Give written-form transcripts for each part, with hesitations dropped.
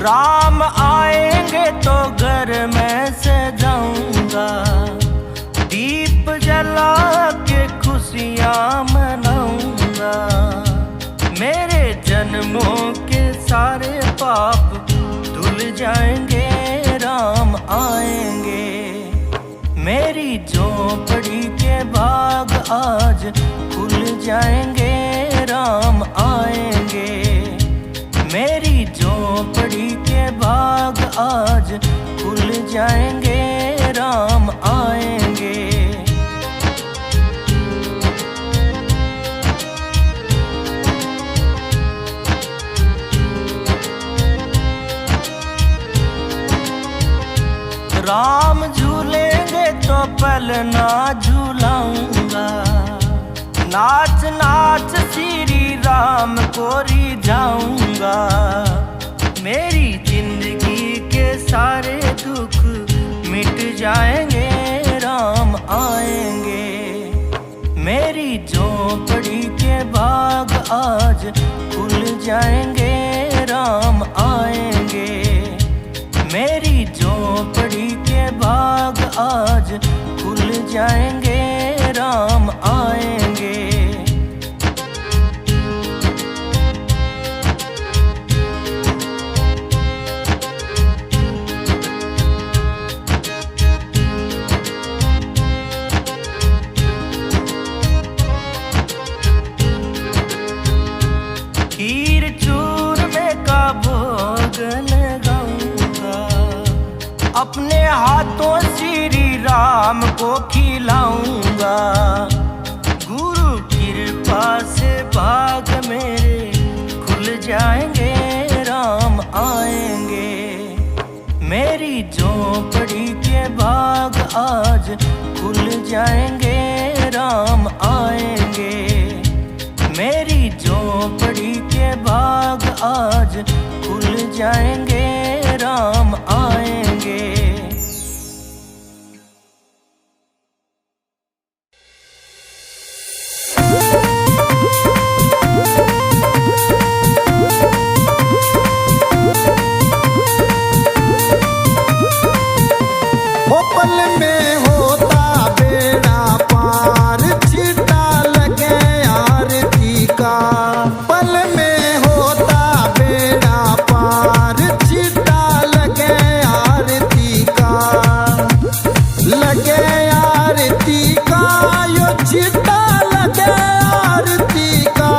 राम आएंगे तो घर में सजाऊंगा, दीप जला के खुशियाँ मनाऊंगा। मेरे जन्मों के सारे पाप धुल जाएंगे, राम आएंगे। मेरी झोपड़ी के बाग आज खुल जाएंगे, राम आएंगे। मेरी झोपड़ी के बाग आज खुल जाएंगे, राम आएंगे। राम झूलेंगे तो पलना झूलाऊंगा, नाच नाच श्री राम को रिझाऊंगा। मेरी जिंदगी के सारे दुख मिट जाएंगे, राम आएंगे। मेरी झोपड़ी के बाग आज खुल जाएंगे, राम आएंगे। मेरी झोपड़ी के बाग आज खुल जाएंगे, राम आएंगे। खीर चूरमे का भोग लगाऊंगा, अपने हाथों श्री राम को खिलाऊंगा। गुरु कृपा से भाग मेरे खुल जाएंगे, राम आएंगे। मेरी झोपड़ी के बाग आज खुल जाएंगे, राम आएंगे। मेरी झोपड़ी के बाग आज खुल जाएंगे, राम आएंगे। ओ पल में होता बेड़ा पार, छीटा लगे आरती का। पल में होता बेड़ा पार, छीटा लगे आरती का। लगे आरती का, यो छीटा लगे आरती का।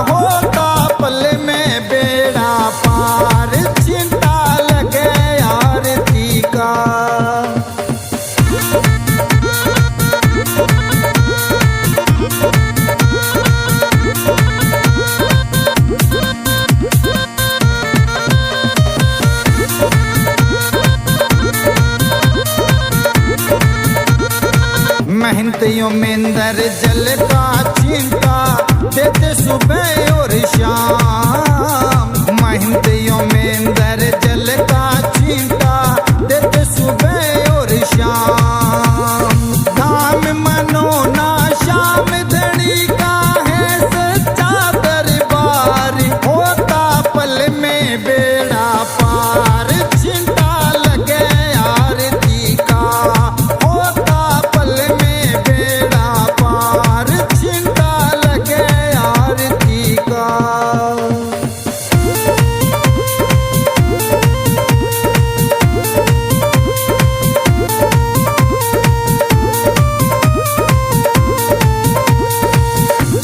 होता पल में बेड़ा पार, छीटा लगे आरती का। मेहनतियों में अंदर जल का चिंता देते सुबह और शाम। मेहनतियों में अंदर जल का चिंता देते सुबह और शाम। धाम मनो ना शाम धड़ी का है सच्चा दरबार। होता पल में बेड़ा पार, चिंता लगे आरती का। होता पल में बेड़ा पार, चिंता लगे आरती का।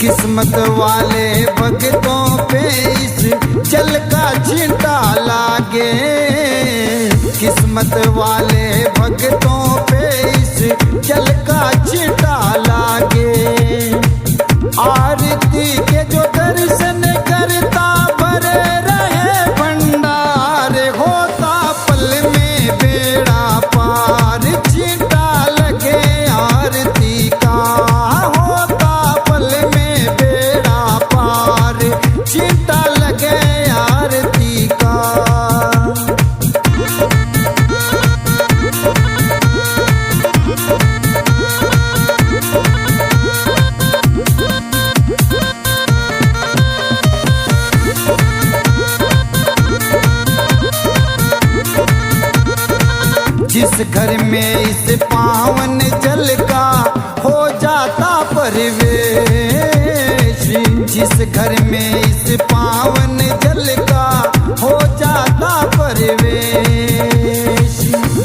किस्मत वाले भक्तों पे इस जल का चिंता लागे। किस्मत वाले भक्तों पे इस जल का चिंता लागे। आरती के जो दर्शन करता भरे रहे भंडार। होता पल में बेड़ा पार, चिंता लगे आरती जिस घर में इस पावन जल का हो जाता परिवेश, जिस घर में इस पावन जल का हो जाता परिवेश।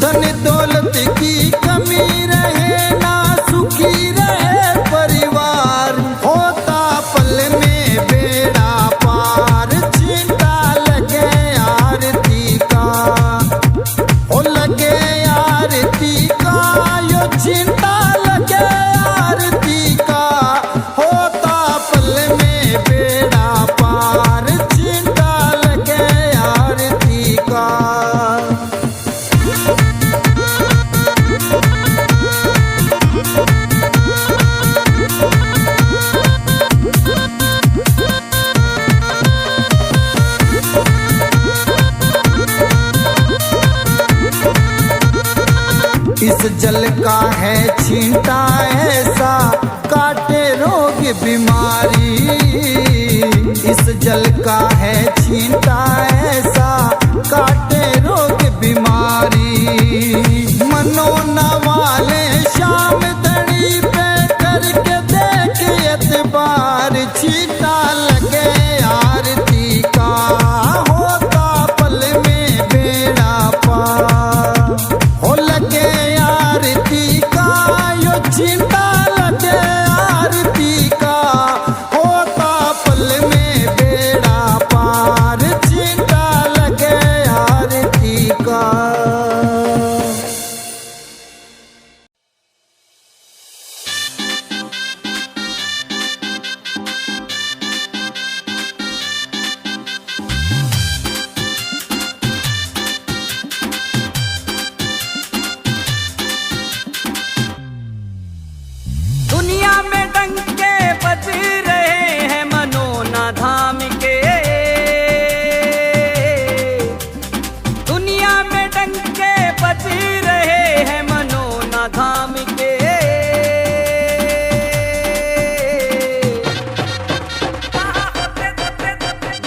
धन दौलत की कमी रहे ना सुखी रहे परिवार, होता पल में बेड़ा पार, छींटा लगे आरती का, हो लगे आरती का, यो छींटा लगे आरती का, होता पल में बेड़ा पार, छींटा लगे आरती का। इस जल का है छींटा ऐसा काटे रोग बीमारी, इस जल का है छींटा ऐसा काटे रोग बीमारी। मनो न वाले शाम दड़ी पे करके देख एतबार, छींटा लगे आरती का, होता पल में बेड़ा पार, हो लगे आरती का, यो छींटा लगे आरती का, होता पल में बेड़ा पार, छींटा लगे आरती का। दुनिया में डंके बज रहे हैं मनोना धाम के, दुनिया में डंके बज रहे हैं मनोना धाम के।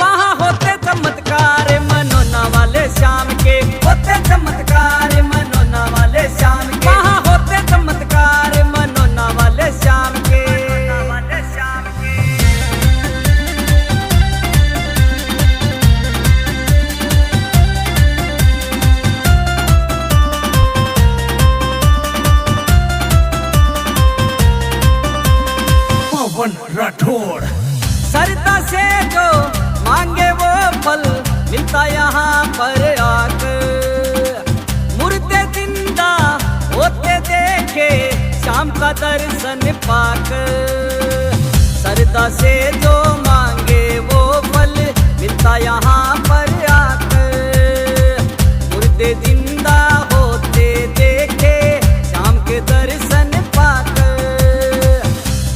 वहाँ होते चमत्कार मनोना वाले शाम के, होते चमत्कार मनोना वाले शाम के, वहाँ होते चमत्कार मनोना वाले शाम के। पवन राठौड़। सरदा से जो मांगे वो फल मिलता यहाँ पर आकर, मुर्दे जिंदा होते देखे शाम का दर्शन पाकर। सरदा से जो मांगे वो फल मिलता यहाँ पर आकर, मुर्दे जिंदा होते देखे शाम के दर्शन पाकर।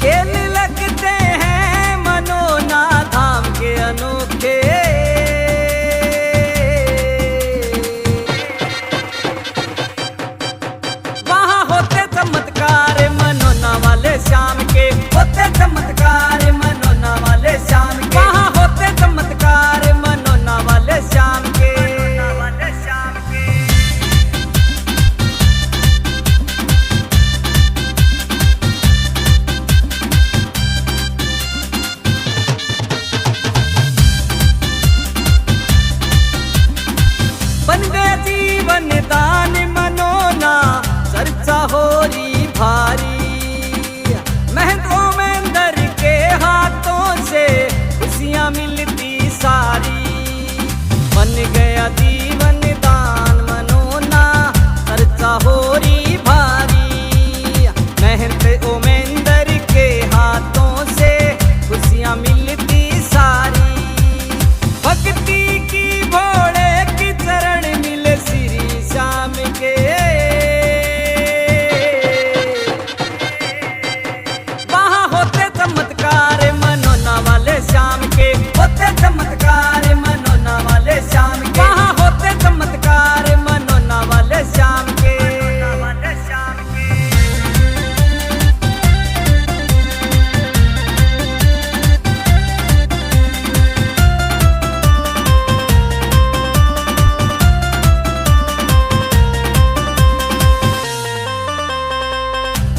खेल लगते हैं मनोना धाम के अनोखे, वहाँ होते चमत्कार मनोना वाले शाम के, होते चमत्कार मनोना वाले शाम के, वहाँ होते चमत्कार मनोना वाले शाम के। बन गया जीवन दान मनोना, चर्चा हो रही भारी, महंतों में अंदर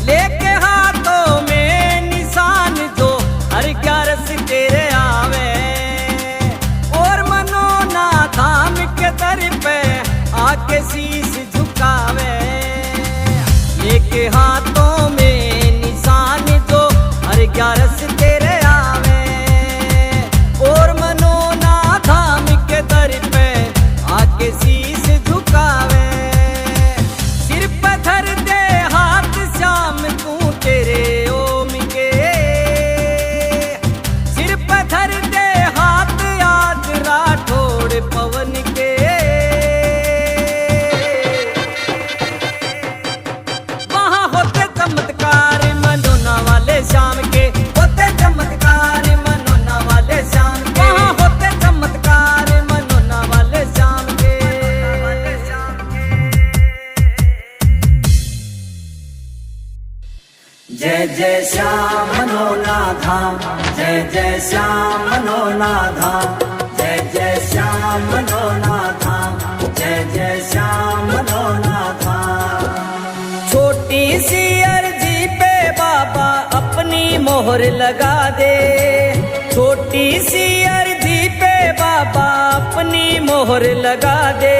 लेके हाथों में निशान जो हर ग्यारस तेरे आवे, और मनोना धाम के दर पे आके शीश झुकावे। लेके हाथों में निशान जो हर ग्यारस तेरे आवे, और मनोना धाम के दर पे आके शीश झुकावे। सिर पे धर दे हाथ श्याम तू तेरे ओम के, सिर पे धर दे हाथ आज राठौड़ पवन के। वहाँ होते चमत्कार मनोना वाले श्याम के, होते चमत्कार मनोना वाले श्याम के। वहाँ होते चमत्कार मनोना वाले श्याम के। जय जय श्याम मनोना धाम, जय जय श्याम मनोना धाम, जय जय श्याम मनोना धाम, जय जय श्याम मनोना धाम। छोटी सी अर्जी पे बाबा अपनी मोहर लगा दे, छोटी सी अर्जी पे बाबा अपनी मोहर लगा दे।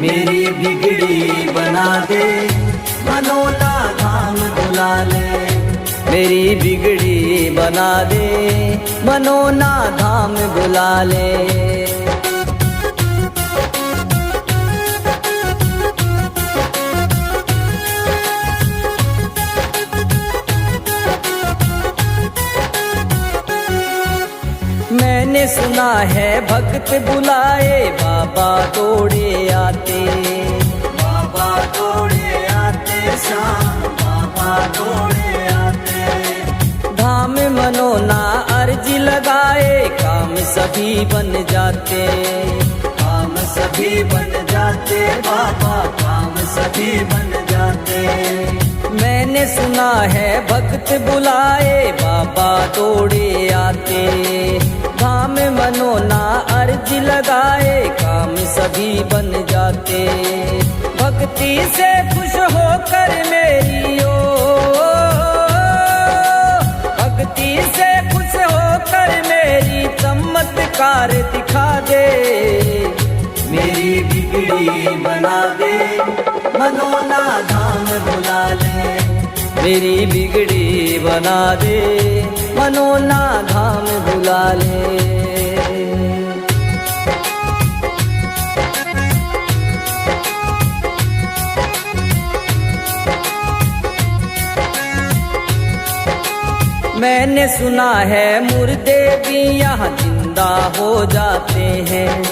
मेरी बिगड़ी बना दे मनोना धाम बुला ले, मेरी बिगड़ी बना दे मनोना धाम बुला ले। मैंने सुना है भक्त बुलाए बाबा दौड़े आते, बाबा दौड़े आते श्याम बाबा दौड़े आते। धाम मनोना अर्जी लगाए काम सभी बन जाते, काम सभी बन जाते बाबा काम सभी बन जाते। मैंने सुना है भक्त बुलाए बाबा दौड़े आते, धाम मनोना अर्जी लगाए काम सभी बन जाते। भक्ति से खुश होकर मेरी ओ, भक्ति से खुश होकर मेरी चमत्कार दिखा दे। मेरी बिगड़ी बना दे मनोना धाम बुला ले, मेरी बिगड़ी बना दे मनोना धाम बुला ले। मैंने सुना है मुर्दे भी यहाँ जिंदा हो जाते हैं,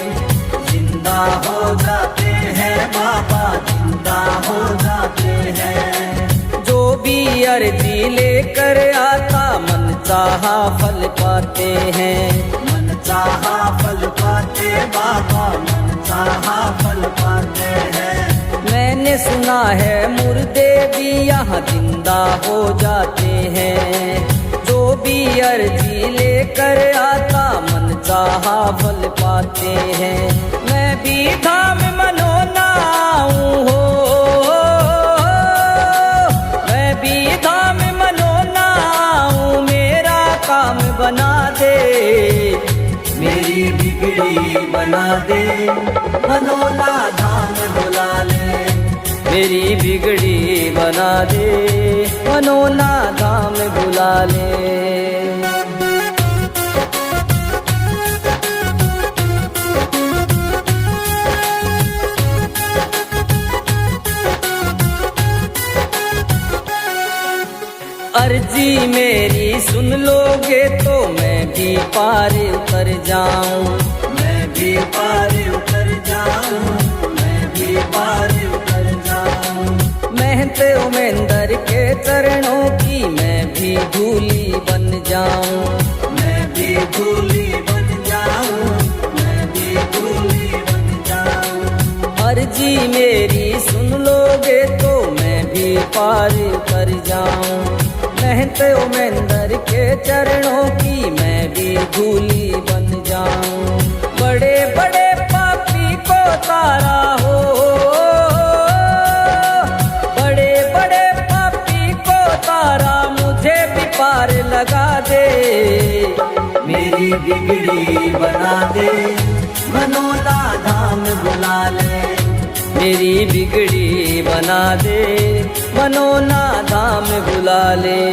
जिंदा हो जाते हैं बाबा जिंदा हो जाते हैं। जो भी अर्जी लेकर आता मन चाहा फल पाते हैं, मन चाहा फल पाते बाबा मन चाहा फल पाते हैं। मैंने सुना है मुर्दे भी यहाँ जिंदा हो जाते हैं, जो भी अर्जी लेकर आता मन चाहा फल पाते हैं। मैं भी धाम मनोना आऊं हो, मैं भी धाम मनोना आऊं, मेरा काम बना दे, मेरी बिगड़ी बना दे मनोना धाम बुला ले, मेरी बिगड़ी बना दे मनोना धाम बुला ले। अर्जी मेरी सुन लोगे तो मैं भी पार उतर जाऊं, मैं भी पार उतर जाऊं, मैं भी पार उतर जाऊं। मेहनत उमेंदर के चरणों की मैं भी धूली बन जाऊं, मैं भी धूली बन जाऊं, मैं भी धूली बन जाऊं। अर्जी मेरी सुन लोगे तो मैं भी पार उतर जाऊं, महंत उमेंदर के चरणों की मैं भी धूली बन जाऊं। बड़े बड़े पापी को तारा हो, बड़े बड़े पापी जगा दे, मेरी बिगड़ी बना दे, मनोना धाम बुला ले, मेरी बिगड़ी बना दे, मनोना धाम बुला ले।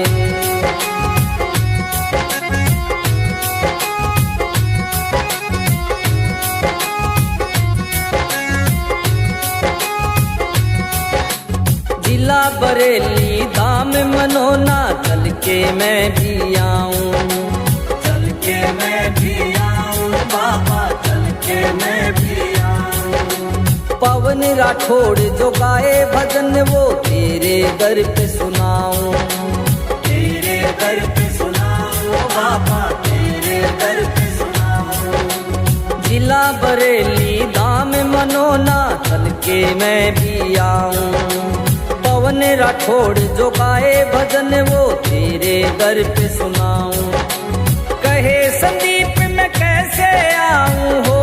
जिला बरेली धाम मनोना चल के मैं भी आऊं, चल के मैं भी आऊं बाबा, चल के मैं भी आऊं। पवन राठौड़ जो गाए भजन वो तेरे दर पे सुनाऊं, तेरे दर पे सुनाऊं बाबा, तेरे दर पे सुनाऊं। जिला बरेली धाम मनोना चल के मैं भी आऊं, पवन राठौड़ जो गाए भजन वो तेरे दर पे सुनाऊं। कहे संदीप मैं कैसे आऊं हो,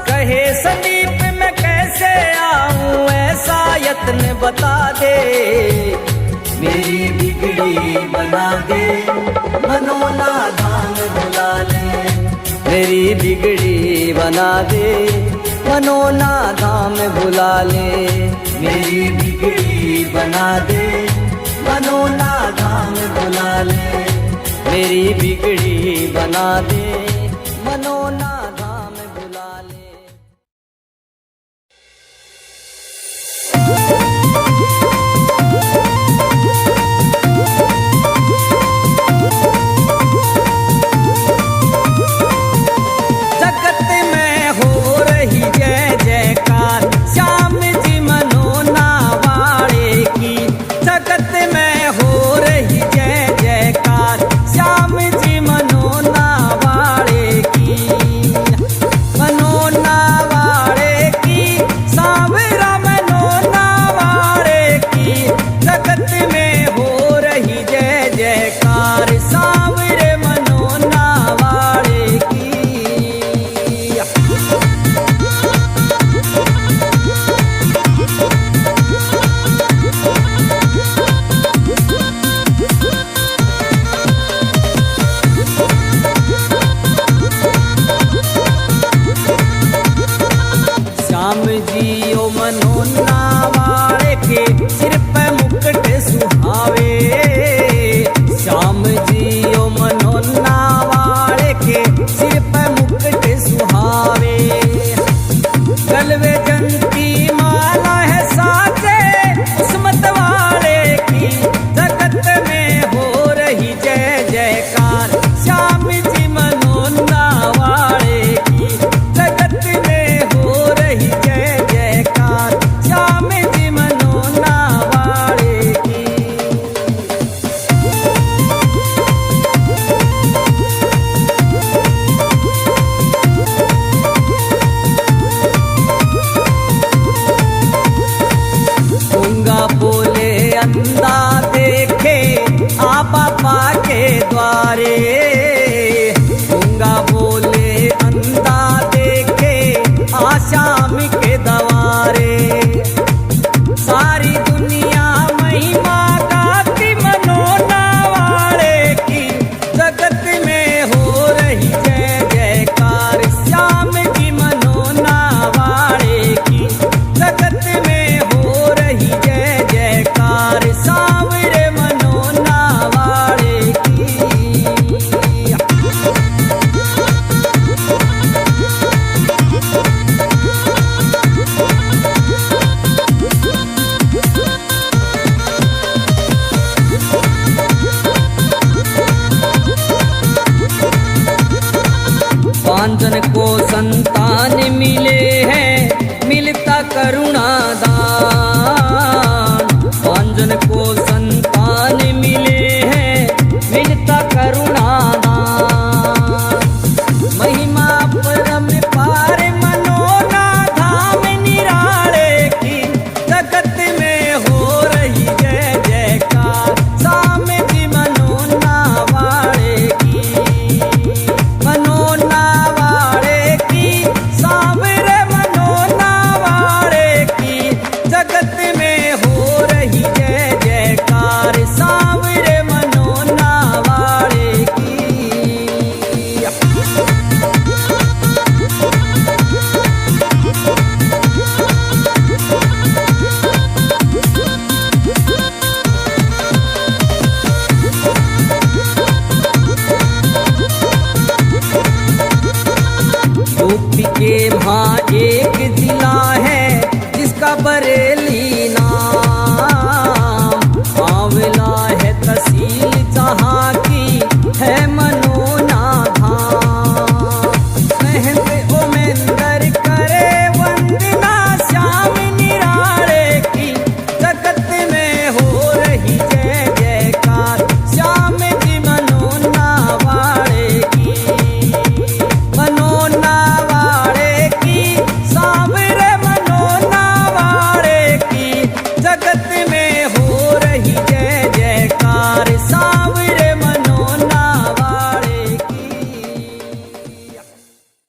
कहे संदीप मैं कैसे आऊं, ऐसा यत्न बता दे, मेरी बिगड़ी बना दे, मनोना धाम बुला ले, मेरी बिगड़ी बना दे, मनोना धाम बुला ले, मेरी बिगड़ी बना दे, मनोना धाम बुला ले, मेरी बिगड़ी बना दे, मनोना धाम बुला ले। जगत में हो रही जय जयकार, श्याम जी मनोना वाले की, जगत में हो रही जय जयकार, श्याम जी मनोना वाले की, मनोना वाले की, सांवरा मनोना वाले की, जगत में हो रही जय जयकार, सांवरे मनोना वाले की। श्याम जी ओ मनोना वाले के सिर पे मुकुट सुहावे, श्याम जी ओ मनोना वाले के सिर पे मुकुट सुहावे, गलवे जंती माला है साजे किस्मत वाले की, जगत में हो रही जय जयकार, श्याम जी मनोना वाले की, जगत में हो रही जय जयकार, श्याम जी मनोना वाले की। गूंगा बोले अंधा